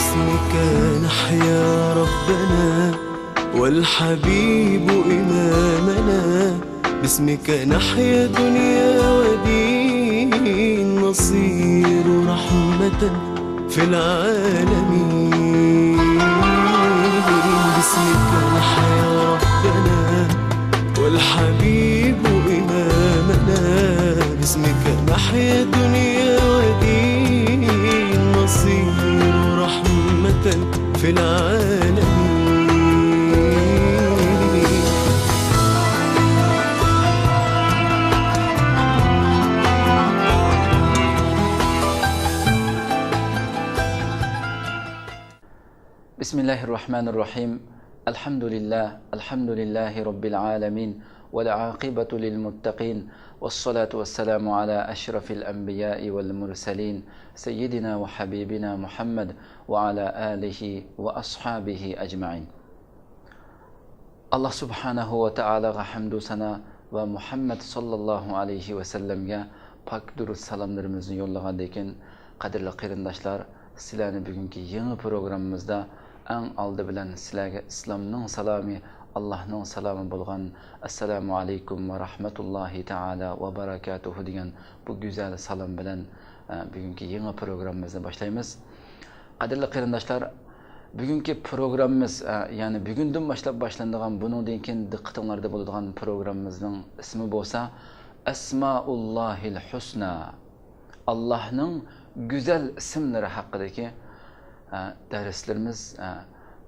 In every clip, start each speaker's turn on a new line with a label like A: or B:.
A: باسمك نحيا ربنا والحبيب إمامنا، باسمك نحيا دنيا ودين، نصير رحمة في العالمين. باسمك نحيا ربنا والحبيب إمامنا، باسمك نحيا دنيا ودين، نصير رحمة في العالمين.
B: بسم الله الرحمن الرحيم. الحمد لله رب العالمين، والعاقبة للمتقين، والصلاة والسلام على أشرف الأنبياء والمرسلين سيدنا وحبيبنا محمد وعلى آله وأصحابه أجمعين. الله سبحانه وتعالى حمد سنة ومحمد صلى الله عليه وسلم pak durud salamlarımızı yollagan ekan. Qadrli qarindoshlar, sizlarni bugungi yangi programmamizda eng oldi bilan sizlarga islomning salomi, Allohning salomi bo'lgan assalomu alaykum va rahmatullohi taala va barakatuh degan bu go'zal salom bilan bugungi yangi programmamizni boshlaymiz. Qadrli qarindoshlar, bugungi programmamiz, ya'ni bugundan boshlab boshlanadigan, buningdan keyin diqqatinglarda bo'ladigan programmamizning ismi bo'lsa Asmaullahil Husna. Allohning güzel isimleri hakkındaki derslerimiz,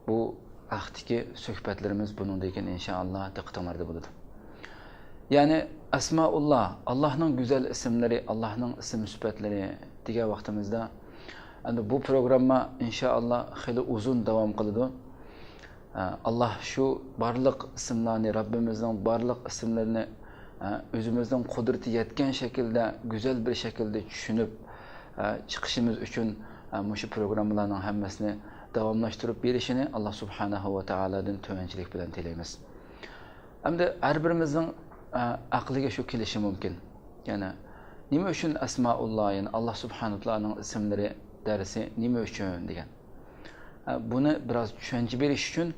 B: bu vaqtdagi suhbatlarimiz buningdan inşallah diqqatinglarda bo'ladi. Yani Asmaullah, Allah'ın güzel isimleri, Allah'ın isim sifatları degan vaqtimizda bu programma inşallah xeyli uzun devam qiladi. Allah şu barliq isimlarni, Rabbimizning barliq isimlarini özümüzden kudreti yetken şekilde, güzel bir şekilde düşünüp çıkışımız için şu programlarının hemmesini devamlaştırıp berişini Allah Subhanahu ve Taala'dan tövençilik bilen dileyimiz. Hem de her birimizin aklıga şu kelişi mümkün. Yani nime üçün Esmaullah'ın, Allah Subhanahu ve Taala'nın isimleri dersi nime üçün diyen. Bunu biraz düşünce beriş için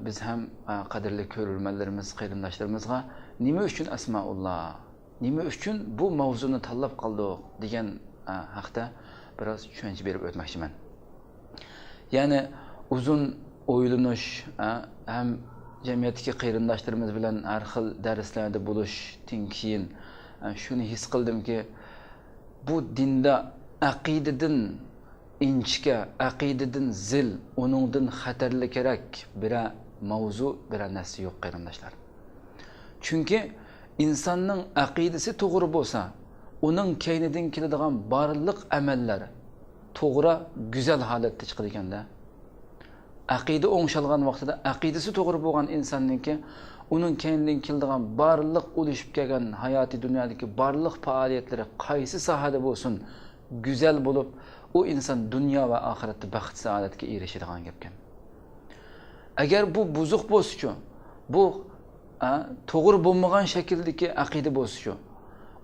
B: biz hem kadirli körülmelerimiz, kıyırımdaşlarımızga nime üçün Esmaullah, nime üçün bu mavzunu tallab kaldık diyen haqda biraz düşünce berip ötmekçimen. Yani uzun oylanuş, hem cemiyetteki kıyırımdaşlarımız bilen her xil derslerde buluş tinkiyin şunu his kıldım ki bu dinde akidedin inçke, akidedin zil, onundan xatarlı kerek bir mavzu, bir nesi yok kıyırımdaşlar. Çünkü insanın akidesi doğru bolsa, onun keyninden keladigan barliq amallar to'g'ri, güzel holatda chiqadi ekanda. Aqida o'ngshalgan vaqtida aqidasi to'g'ri bo'lgan insonningki, uning keyninden keladigan barliq o'lishib kelgan hayotiy dunyodagi barliq faoliyatlari qaysi sohada bo'lsin, güzel bo'lib, o inson dunyo va oxiratda baxt saodatga erishadigan gapkan. Agar bu buzuq bo'lsa-chi, bu to'g'ri bo'lmagan shakldagi aqida bo'lsa-chi,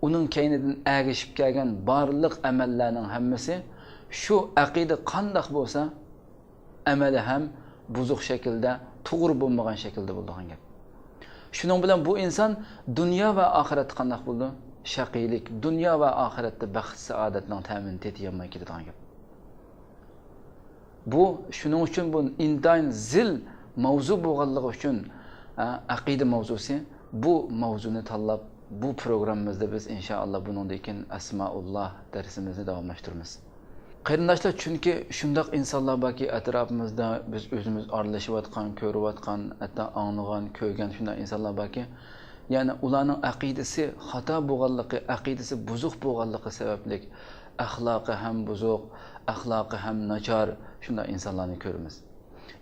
B: onun keyninden erişip gelgen barliq amallarning hammasi şu aqida qandaq bo'lsa, amali ham buzuq şekilde, to'g'ri bo'lmagan şekilde bo'lgan gap. Shuning bilan bu inson dunyo va oxirat qandaq bo'ldi? Shaqiylik, dunyo va oxiratda baxt saodatning ta'min etolmay ketadigan gap. Bu shuning uchun bu intayin zil mavzu bo'lganligi uchun aqida mavzusi, bu mavzuni tanlab bu programımızda biz inşallah bunundan keyin Asmaullah dersimizni davomlashtiramiz. Qarindoshlar, chunki shundoq insonlar borki atrofimizda biz o'zimiz aralashayotgan, ko'rayotgan, hatto anglagan, ko'rgan shunday insonlar borki, ya'ni ularning aqidasi xato bo'lganligi, aqidasi buzuq bo'lganligi sababli axloqi ham buzuq, axloqi ham nachar shunday insonlarni ko'ramiz.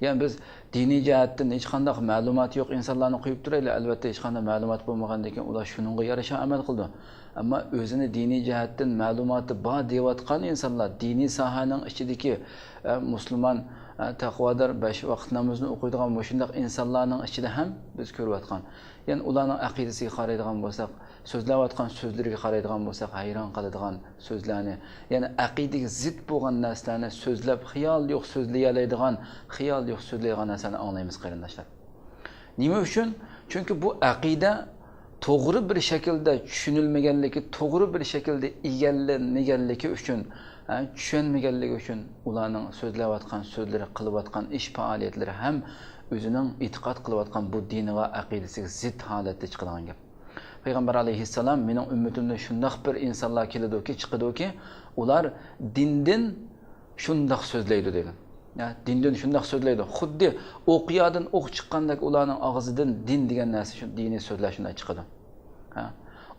B: Yani biz dini cihatdan hiç qanday ma'lumot yo'q insonlarni qo'yib turaylik. Albatta hech qanday ma'lumot bo'lmagandan keyin ular shuningga yarasha amal qildi. Ammo o'zini dini jihatdan ma'lumoti bor deyotgan insonlar, diniy sohaning ichidagi musulmon taqvodor 5 vaqt namozni o'qiydigan shunday insonlarning ichida ham biz ko'rayotgan. Yani ularning aqidasiga qaraydigan bo'lsak, so'zlayotgan so'zlarga qaraydigan bo'lsak, hayron qoladigan so'zlarni, ya'ni aqidaga zid bo'lgan narsalarni so'zlab, xiyol yo'q so'zlayoladigan, xiyol yo'q so'zlaydigan narsani anglaymiz qarindoshlar. Nima uchun? Chunki bu aqida to'g'ri bir shaklda tushunilmaganligi, to'g'ri bir shaklda egallanmaganligi uchun, tushunmaganligi uchun ularning so'zlayotgan so'zlari, qilayotgan ish faoliyatlari ham o'zining e'tiqod qilayotgan bu dini va aqidasiga zid holatda chiqadigan gap. Payg'ambar alayhissalom mening ummatimda shundoq bir insonlar keladiki, chiqadiki, ular dindan shundoq so'zlaydi degan. Ya dindan shundoq so'zlaydi. Xuddi o'qiyadan o'q chiqqandek ularning og'zidan din degan narsa, shu diniy so'zlar shunday chiqadi.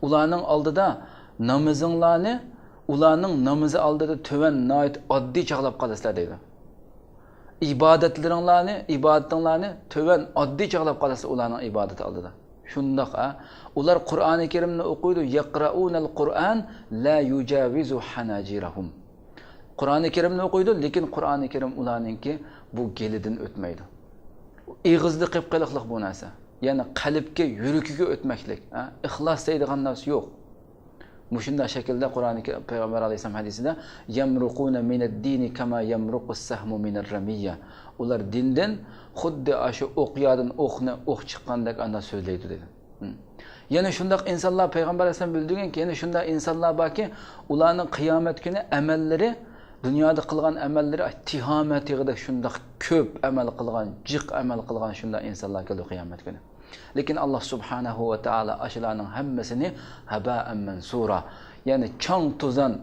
B: Ularning oldida namozinglarni, ularning namozi oldida to'van noit oddiy chaqlab qolasizlar deydi. ibodatinglarni to'van oddiy chaqlab qolasizlar ularning ibodati oldida. Shundoq, ular Qur'oni Karimni o'qiydi, yaqraunal Qur'an la yujavizu hanajirahum. Qur'oni Karimni o'qiydi, lekin Qur'oni Karim ularningki bu gelidan o'tmaydi. Ig'izli qilib bu narsa. Ya'ni qalbga, yuragiga o'tmaklik, ixlos deydigan narsa yo'q. Mushunda shaklda Qur'oni Payg'ambar alayhisalom hadisida yamruquna minad-dini kama yamruqus sahmu minar-ramiyya. Ular dindan xuddi shu o'qiyadan o'q chiqqandek ana so'zlaydi dedi. Yana shundoq insonlar Payg'ambar alayhisalom bildirganki, yana shundoq insonlar borki, ularning qiyomat kuni amallari, dunyoda qilgan amallari tihomatigida shundoq ko'p amal qilgan, jiq amal qilgan shundoq insonlar keldi qiyomat kuni. Lekin Allah subhanahu va taala ashlarning hammasini haba'an mansura, ya'ni chong to'zon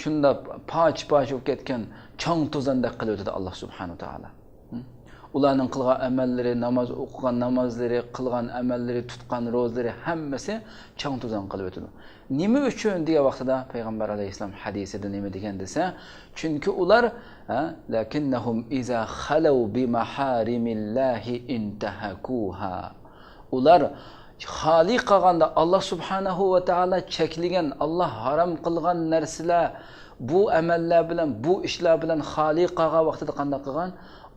B: shunda poch bo'lib ketgan chong to'zondek qilib o'tadi Allah subhanahu va taala. Ularning qilgan amallari, namoz o'qigan namozlari, qilgan amallari, tutgan ro'zlari hammasi chong to'zon qilib o'tadi. Nima uchun degan vaqtida Payg'ambar alayhisalom hadisida nima degan desa, chunki ular lakinnahum iza khalaw bi maharimillahi intahakuha. Ular xoli qilganda Allah subhanahu va taala cheklagan, Allah harom qilgan narsalar, bu amallar bilan, bu ishlar bilan xoli qilgan vaqtida qanday qilgan?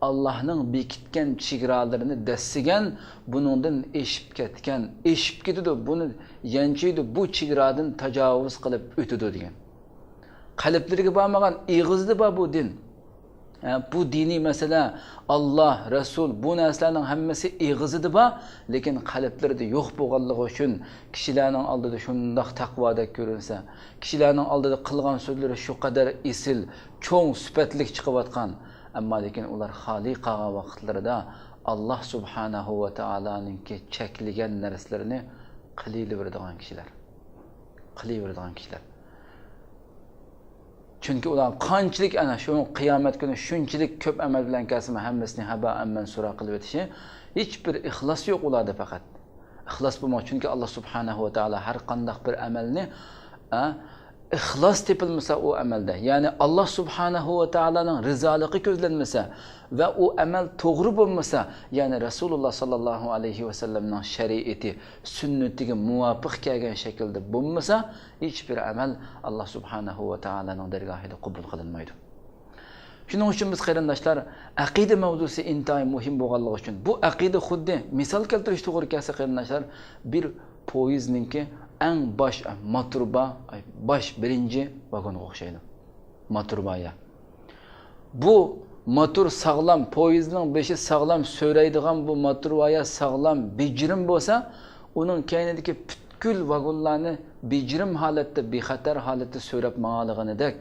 B: Allah'ның bekitgan chegaralarini dassigan, buningdan eshib ketdi, buni yanchiydi, bu chegaradan tajovuz qilib o'tadi degan. Qalblariga bormagan, ig'izda bor bu din. Bu diniy masala, Allah, Rasul, bu narsalarning hammasi ig'izida bor, lekin qalblarida yo'q bo'lganligi uchun kishilarning oldida shundoq taqvodek ko'rinsa, kishilarning oldida qilgan so'zlari shu qadar esil, cho'ng sifatlik chiqayotgan, ammo lekin ular xoli qilgan vaqtlarida Allah subhanahu va taolaning cheklagan narsalarini qilaveradigan kishilar. Chunki ular qanchalik ana shu qiyomat kuni shunchalik ko'p amal bilan kasma hammasini haba'an mansura qilib o'tishi, hech bir ixlos yo'q ularda faqat. Ixlos bo'lmoq, chunki Allah subhanahu va taolo har qanday bir amalni ixlos tepilmasa o amalda, ya'ni Allah subhanahu va taolaning rizoligi ko'zlanmasa va u amal to'g'ri bo'lmasa, ya'ni Rasululloh sallallohu alayhi va sallamning shariati, sunnatiga muvofiq kelgan shaklda bo'lmasa, hech bir amal Allah subhanahu va taolaning dargohida qabul qilinmaydi. Shuning uchun biz qarindoshlar, aqida mavzusi intayin muhim bo'lganligi uchun bu aqida xuddi misol keltirish to'g'ri kelsa qarindoshlar, bir poyezdninki eng bosh motorba, birinchi vagonga o'xshaydi. Motorboya. Bu motor sog'lom, poyezdning beshi sog'lom so'raydigan bu motorboya sog'lom, bejirim bo'lsa, uning kaynidagi butkul vagonlarni bejirim holatda, bexatar holatda so'rab ma'aliginidek,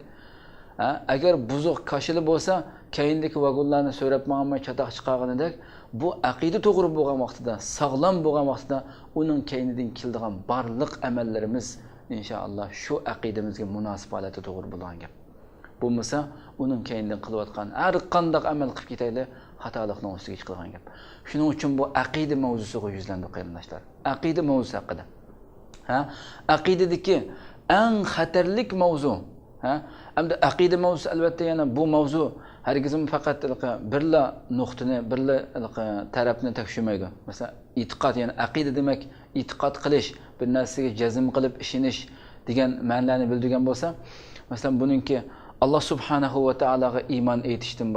B: agar buzuq kashili bo'lsa, keyindagi vagonlarni so'rab ma'amay chatoq chiqarganidek, bu aqida to'g'ri bo'lgan vaqtida, sog'lom bo'lgan vaqtida uning keynidan keladigan barliq amallarimiz inshaalloh shu aqidamizga munosib holatda to'g'ri bo'lgan gap. Bo'lmasa, uning keynidan qilayotgan har qanday amal qilib ketayli, xatolikning ustiga chiqadigan gap. Shuning uchun bu aqida mavzusiga yuzlandi qarindoshlar. Aqida mavzusi haqida. Aqidadagi eng xatarlik mavzu. Hamda aqida mavzusi albatta yana bu mavzu hargiz faqat birla nuqtani, birla tarafni tekshirmaydi. Masalan, e'tiqod, ya'ni aqida demak e'tiqod qilish, bir narsaga jazm qilib ishonish degan ma'nolarni bildirgan bo'lsa, masalan buningki Allah subhanahu va taolaga iymon etishdan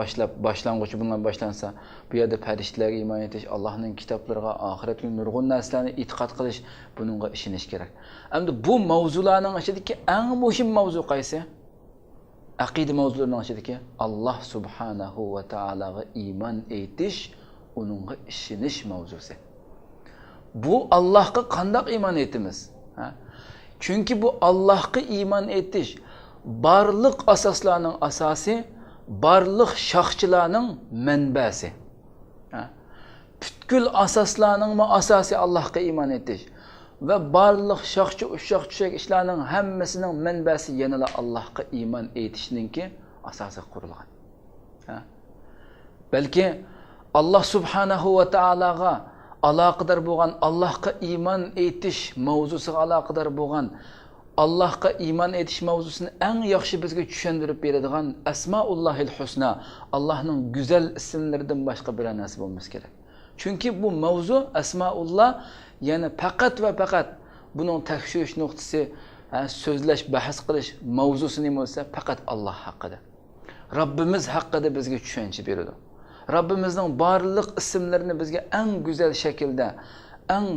B: boshlang'uchi bundan boshlansa, bu yerda farishtalarga iymon etish, Allohning kitoblariga, oxiratga nurg'un narsalarni e'tiqod qilish, buningga ishonish kerak. Endi bu mavzularning ichidagi eng muhim mavzu qaysi? Aqida mavzularining ichidagi Alloh subhanahu va taolaga iymon etish, uningga ishonish mavzusi. Bu Allohga qanday iymon etimiz? Chunki bu Allohga iymon etish barliq asoslarning asosi, barliq shoxchilarning manbasi. Butkul asoslarning asosi Allohga iymon etish va barliq shoxchi ushaq-tushak ishlarning hammasining manbasi yana Allohga iymon etishninki asosi qurilgan. Balki Alloh subhanahu va taolaga aloqador bo'lgan, Allohga iymon etish mavzusiga aloqador bo'lgan, Allohga iymon etish mavzusini eng yaxshi bizga tushuntirib beradigan Asmaullahil Husna, Allohning go'zal ismlaridan boshqa bir narsa bo'lmas kerak. Chunki bu mavzu Asmaullah, ya'ni faqat va faqat buning tekshirish nuqtasi, so'zlash, bahs qilish mavzusi nima bo'lsa, faqat Alloh haqida. Rabbimiz haqida bizga tushuncha beradi. Rabbimizning barliq ismlarini bizga eng go'zal shaklda, eng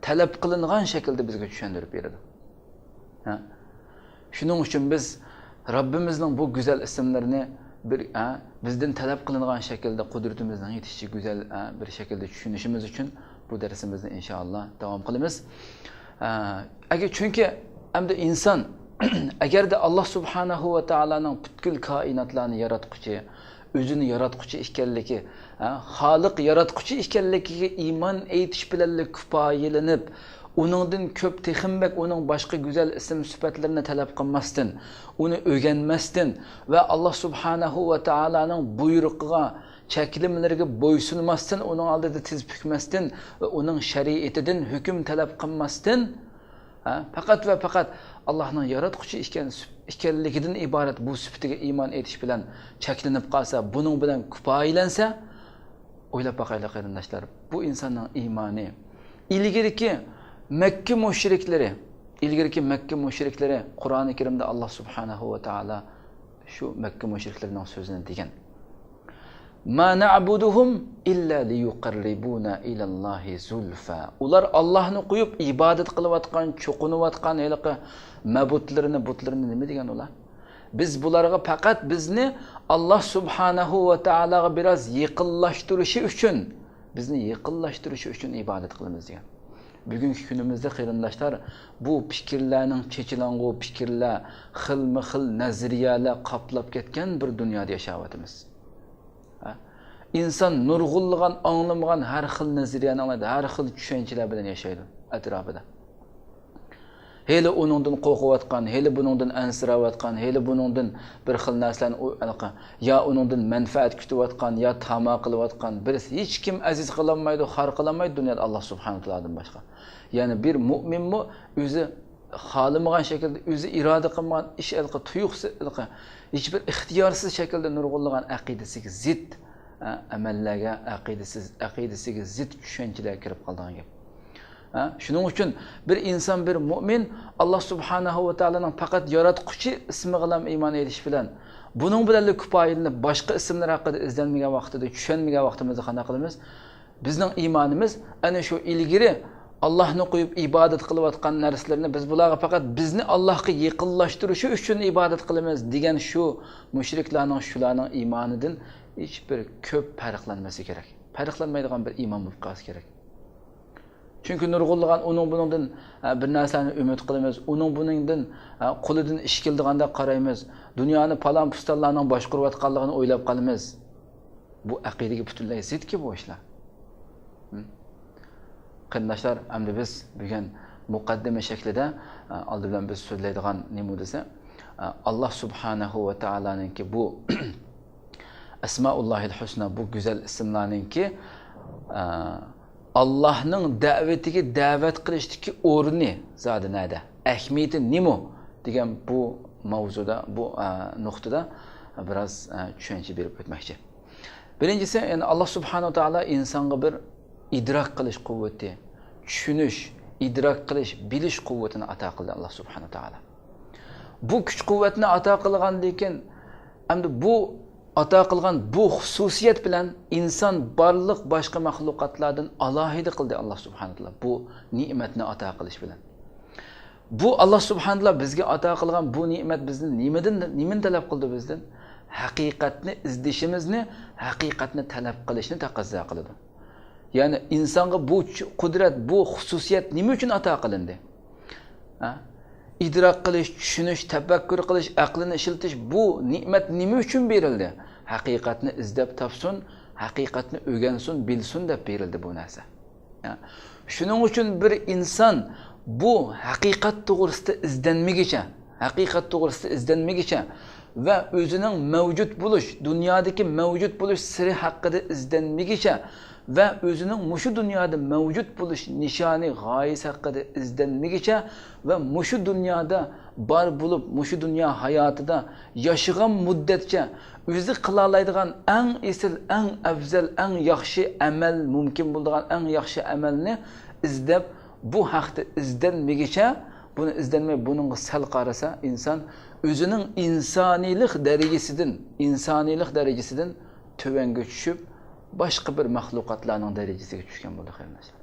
B: talab qilingan shaklda bizga tushuntirib beradi. Shuning uchun biz Rabbimizning bu go'zal ismlarini bizdan talab qilingan shaklda qudratimizning yetishicha go'zal bir shaklda tushunishimiz uchun bu darsimizni inshaalloh davom qilamiz. Chunki hamda inson agarda Alloh subhanahu va taolaning butkul koinotlarni yaratquchi, o'zini yaratquchi ekanligi, xoliq yaratquchi ekanligiga iymon etish bilan kifoyalanib, uningdan ko'p texinbek uning boshqa go'zal ism sifatlarini talab qilmasdan, uni o'rganmasdan va Alloh subhanahu va taolaning buyrug'iga, cheklimlariga bo'ysunmasdan, uning oldida tiz bukmasdan va uning shariatidan hukm talab qilmasdan, faqat va faqat Allohning yaratquchi ekanligidan iborat bu sifatiga iymon etish bilan cheklanib qolsa, buning bilan kifoyalansa, o'ylab boqaylik qarindoshlar, bu insonning iymoni ilgiriki Mekke müşriklari Qur'oni Karimda Alloh subhanahu va taolo shu Mekke müşriklarining so'zini degan. Ma na'buduhum illa liyuqarribuna ilallohi zulfa. Ular Allohni qo'yib ibodat qilayotgan, cho'qinayotgan haliqi butlarini nima degan ular? Biz bularga faqat bizni Alloh subhanahu va taologa biraz yaqinlashtirishi uchun ibodat qilamiz degan. Bugungi kunimizda qarindoshlar, bu fikrlarning chechilang'u fikrlar, xilma-xil nazariyalar qoplab ketgan bir dunyoda yashayapmiz. İnson nurg'unlagan, anglamagan har xil nazariyani oladi, har xil tushunchalar bilan yashaydi atrofida. Heli uningdan qo'rqayotgan, heli buningdan ansirayotgan, heli buningdan bir xil narsalarni ya uningdan manfaat kutayotgan, ya tama qilayotgan, birisi hech kim aziz qilinmaydi, xor qilinmaydi dunyoda Alloh subhanahu taoladan boshqa. Ya'ni bir mu'minmi o'zi xohlamagan shaklda, o'zi iroda qilmagan ish tuyuqsi, hech bir ixtiyorsiz shaklda nurg'unlagan aqidasiga zid amallarga, aqidasiga zid tushunchalarga kirib qolgan gap. Shuning uchun bir inson, bir mu'min Alloh subhanahu va taolaning faqat yaratquchi ismi bilan iymon etish bilan, buning bilan kifoyalanib boshqa ismlar haqida izlanmagan vaqtida, tushunmagan vaqtimizda qanday qilamiz? Bizning iymonimiz ana shu ilgari Allohni qo'yib ibodat qilayotgan narsalarni biz bularga faqat bizni Allohga yaqinlashtirishi uchun ibodat qilamiz degan shu mushriklarning shularning iymonidan hech bir ko'p farqlanmasi kerak. Farqlanmaydigan bir iymon bo'lib qolishi kerak. Chunki nurg'unlagan buningdan bir narsalarni umid qilamiz, buningdan qo'lidan ish keldiganda qaraymiz, dunyoni falon pustallarning boshqarayotganligini o'ylab qolamiz. Bu aqidaga butunlay zidki bu ishlar. Qarindoshlar, endi biz bugun muqaddima shaklida oldi bilan biz so'zlaydigan nima desa, Alloh subhanahu va taolaninki bu Asmaullahil Husna, bu go'zal ismlarninki Allohning da'vatiga da'vat qilishdagi o'rni zodi nada, ahamiyati nima degan bu mavzuda, bu nuqtada biroz tushuncha berib o'tmoqchi. Birinchisi, ya'ni Alloh subhanahu va taolo insonga bir idrok qilish quvvati, tushunish, idrok qilish, bilish quvvatini ato qildi Alloh subhanahu va taolo. bu kuch-quvvatni ato qilgandan keyin endi bu ato qilgan bu xususiyat bilan inson barliq boshqa mahluqotlardan alohida qildi Alloh subhanahu va taolo bu ne'matni ato qilish bilan. Bu Alloh subhanahu va taolo bizga ato qilgan bu ne'mat bizni nimani talab qildi bizdan? Haqiqatni izlashimizni, haqiqatni talab qilishni taqozo qiladi. Ya'ni insonga bu qudrat, bu xususiyat nima uchun ato qilindi? İdrak qilish, tushunish, tafakkur qilish, aqlini ishiltish bu ne'mat nima uchun berildi? Haqiqatni izlab topsin, haqiqatni o'rgansin, bilsin deb berildi bu narsa. Shuning uchun bir inson bu haqiqat to'g'risida izlanmagicha, va o'zining mavjud bo'lish, dunyodagi mavjud bo'lish siri haqida izlanmagicha va o'zining mushu dunyoda mavjud bo'lish nishoni, g'oyasi haqida izlanmagicha va mushu dunyoda bor bo'lib, mushu dunyo hayotida yashagan muddatcha o'zi qila oladigan eng esil, eng afzal, eng yaxshi amal mumkin bo'ladigan eng yaxshi amalni izlab bu haqda izlanmagicha, buni izlanmay buningga sal qarasa inson o'zining insoniylik darajasidan tövanga tushib boshqa bir mahluqotlarning darajasiga tushgan bo'ladi qardoshlar.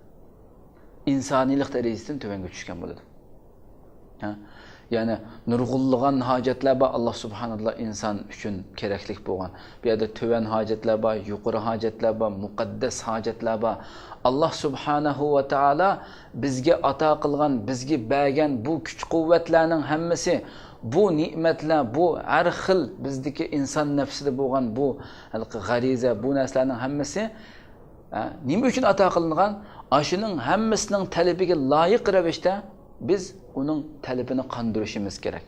B: İnsoniylik darajasidan tövanga tushgan bo'ladi. Ya'ni nurg'unlagan hojatlar bor Alloh subhanahu va taolo inson uchun keraklik bo'lgan. Bu yerda tövan hojatlar bor, yuqori hojatlar bor, muqaddas hojatlar bor. Alloh subhanahu va taolo bizga ato qilgan, bizga bergan bu kuch-quvvatlarning hammasi, bu ne'matlar, bu har xil bizdagi inson nafsida bo'lgan bu g'ariza, bu narsalarning hammasi nima uchun ato qilingan? Shuning hammasining talabiga loyiq ravishda biz uning talabini qondirishimiz kerak.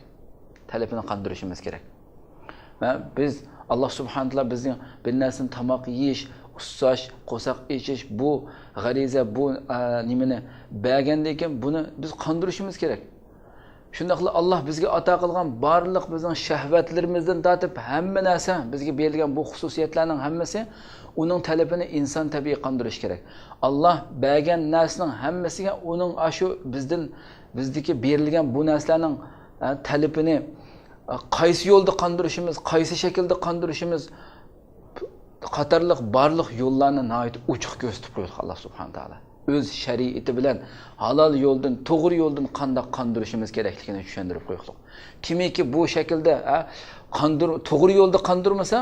B: Va biz Alloh subhanahu va taolo bizning bir narsani tomoq yeyish, ussash, qo'saq ichish, bu g'ariza, bu nimani bergandan keyin buni biz qondirishimiz kerak. Shundaqla Alloh bizga ato qilgan barliq bizning shahvatlarimizdan tortib hamma narsa bizga berilgan bu xususiyatlarning hammasi uning talabini inson tabiiy qondirish kerak. Alloh bergan narsaning hammasiga uning shu bizdagi berilgan bu narsalarning talabini qaysi yo'lda qondirishimiz, qaysi shaklda qondirishimiz qatorliq barliq yo'llarni nihoyat ochiq ko'rsatib qo'ydi Alloh subhanahu va taolo. O'z shariati bilan halol yo'ldan, to'g'ri yo'ldan qanday qondirishimiz kerakligini tushuntirib qo'ydi. Kimiki bu shaklda to'g'ri yo'lda qondirmasa,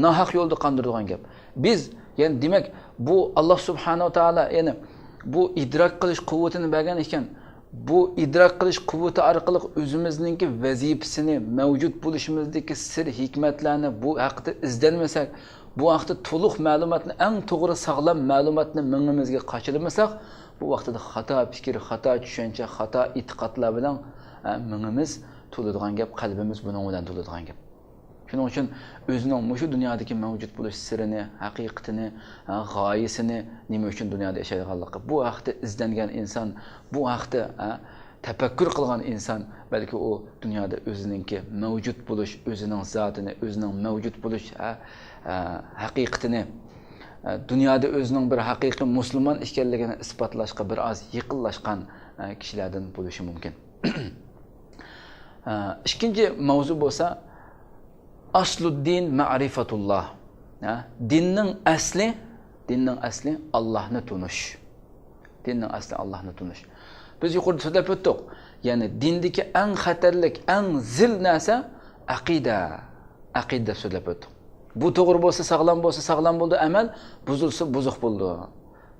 B: nohaq yo'lda qondiradigan gap. Biz, ya'ni demak, bu Alloh subhanahu va taolo ya'ni bu idrok qilish quvvatini bergan ekan, bu idrok qilish quvvati orqali o'zimizning vazifasini, mavjud bo'lishimizdagi sir hikmatlarni bu haqda izlanmasak, bu vaqtda to'liq ma'lumotni, eng to'g'ri sog'lom ma'lumotni mingimizga qochirmasak, bu vaqtda xato fikr, xato tushuncha, xato e'tiqodlar bilan mingimiz to'ladigan gap, qalbimiz buning bilan to'ladigan gap. Shuning uchun o'zining mushu dunyodagi mavjud bo'lish sirini, haqiqatini, g'oyasini, nima uchun dunyoda yashayotganligi, bu haqda izlangan inson, bu haqda tafakkur qilgan inson, balki u dunyoda o'ziningki mavjud bo'lish, o'zining zotini, o'zining mavjud bo'lish haqiqatini, dunyoda o'zining bir haqiqiy musulmon ekanligini isbotlashga bir oz yaqinlashgan kishilardan bo'lishi mumkin. Ikkinchi mavzu bo'lsa Asluddin ma'rifatullah. Dinning asli Allohni tunish. Biz yuqorida so'zlab o'tdik. Ya'ni dindagi eng xatarlik, eng zil narsa aqida so'zlab o'tdik. Bu to'g'ri bo'lsa sog'lom bo'ldi amal, buzilsa buzuq bo'ldi.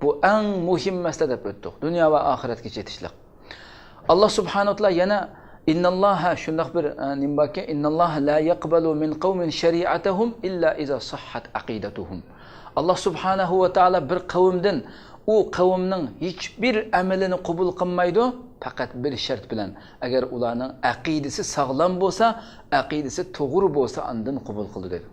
B: Bu eng muhim masala deb o'tdik. Dunyo va oxiratga yetishlik. Alloh subhanahu va taolo yana innalloha shundoq bir nimbaki innalloha la yaqbalu min qawmin shari'atahum illa iza sahhat aqidatuhum. Alloh subhanahu va taolo bir qavmdan u qavmning hech bir amalini qabul qilmaydi, faqat bir shart bilan. Agar ularning aqidasi sog'lom bo'lsa, aqidasi to'g'ri bo'lsa, undan qabul qiladi dedi.